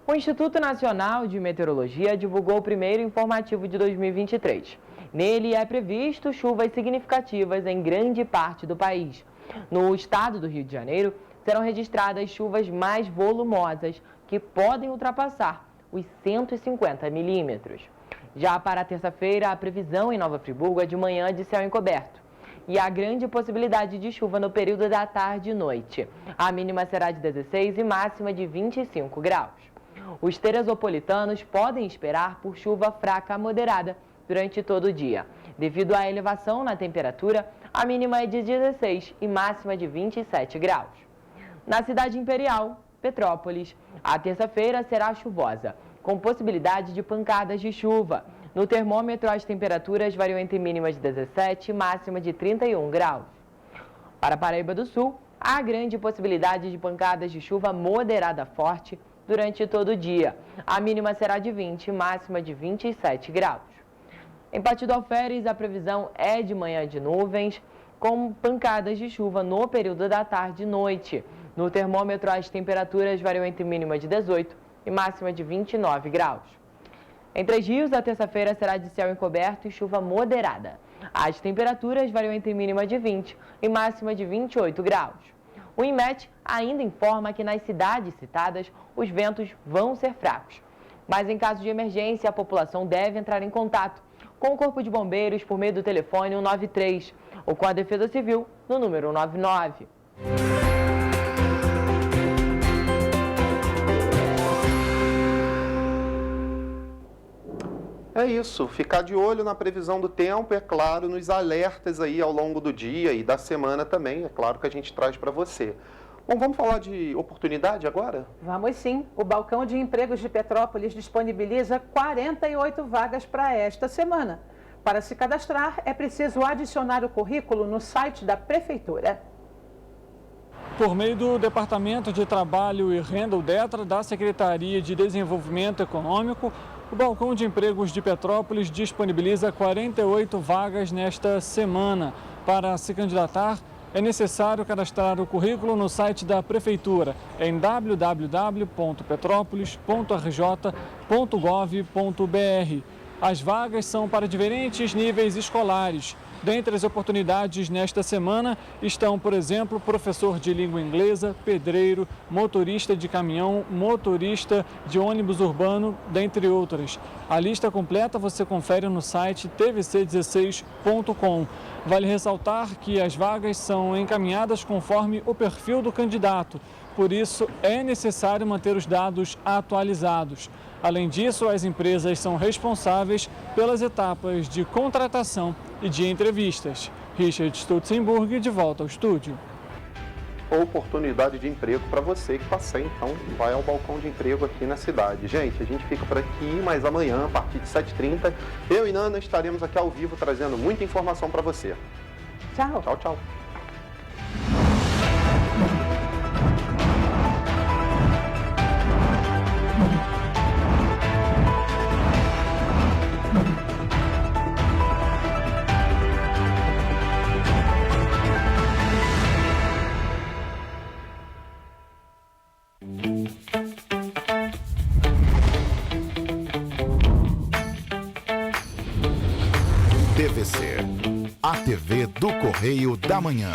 O Instituto Nacional de Meteorologia divulgou o primeiro informativo de 2023. Nele é previsto chuvas significativas em grande parte do país. No estado do Rio de Janeiro, serão registradas chuvas mais volumosas, que podem ultrapassar os 150 milímetros. Já para a terça-feira, a previsão em Nova Friburgo é de manhã de céu encoberto. E há grande possibilidade de chuva no período da tarde e noite. A mínima será de 16 e máxima de 25 graus. Os teresopolitanos podem esperar por chuva fraca a moderada durante todo o dia. Devido à elevação na temperatura, a mínima é de 16 e máxima de 27 graus. Na cidade imperial, Petrópolis. A terça-feira será chuvosa, com possibilidade de pancadas de chuva. No termômetro, as temperaturas variam entre mínima de 17 e máxima de 31 graus. Para Paraíba do Sul, há grande possibilidade de pancadas de chuva moderada forte durante todo o dia. A mínima será de 20 e máxima de 27 graus. Em Partido Alferes, a previsão é de manhã de nuvens, com pancadas de chuva no período da tarde e noite. No termômetro, as temperaturas variam entre mínima de 18 e máxima de 29 graus. Em Três Rios, a terça-feira será de céu encoberto e chuva moderada. As temperaturas variam entre mínima de 20 e máxima de 28 graus. O INMET ainda informa que nas cidades citadas, os ventos vão ser fracos. Mas em caso de emergência, a população deve entrar em contato com o Corpo de Bombeiros por meio do telefone 193 ou com a Defesa Civil no número 199. É isso, ficar de olho na previsão do tempo, é claro, nos alertas aí ao longo do dia e da semana também, é claro que a gente traz para você. Bom, vamos falar de oportunidade agora? Vamos sim. O Balcão de Empregos de Petrópolis disponibiliza 48 vagas para esta semana. Para se cadastrar, é preciso adicionar o currículo no site da Prefeitura. Por meio do Departamento de Trabalho e Renda, o DETRA, da Secretaria de Desenvolvimento Econômico, o Balcão de Empregos de Petrópolis disponibiliza 48 vagas nesta semana. Para se candidatar, é necessário cadastrar o currículo no site da Prefeitura, em www.petrópolis.rj.gov.br. As vagas são para diferentes níveis escolares. Dentre as oportunidades nesta semana estão, por exemplo, professor de língua inglesa, pedreiro, motorista de caminhão, motorista de ônibus urbano, dentre outras. A lista completa você confere no site tvc16.com. Vale ressaltar que as vagas são encaminhadas conforme o perfil do candidato. Por isso, é necessário manter os dados atualizados. Além disso, as empresas são responsáveis pelas etapas de contratação e de entrevistas. Richard Stutzenburg, de volta ao estúdio. Oportunidade de emprego para você que passar, então vai ao balcão de emprego aqui na cidade. Gente, a gente fica por aqui, mas amanhã, a partir de 7h30, eu e Nana estaremos aqui ao vivo trazendo muita informação para você. Tchau. Tchau, tchau. TVC, a TV do Correio da Manhã.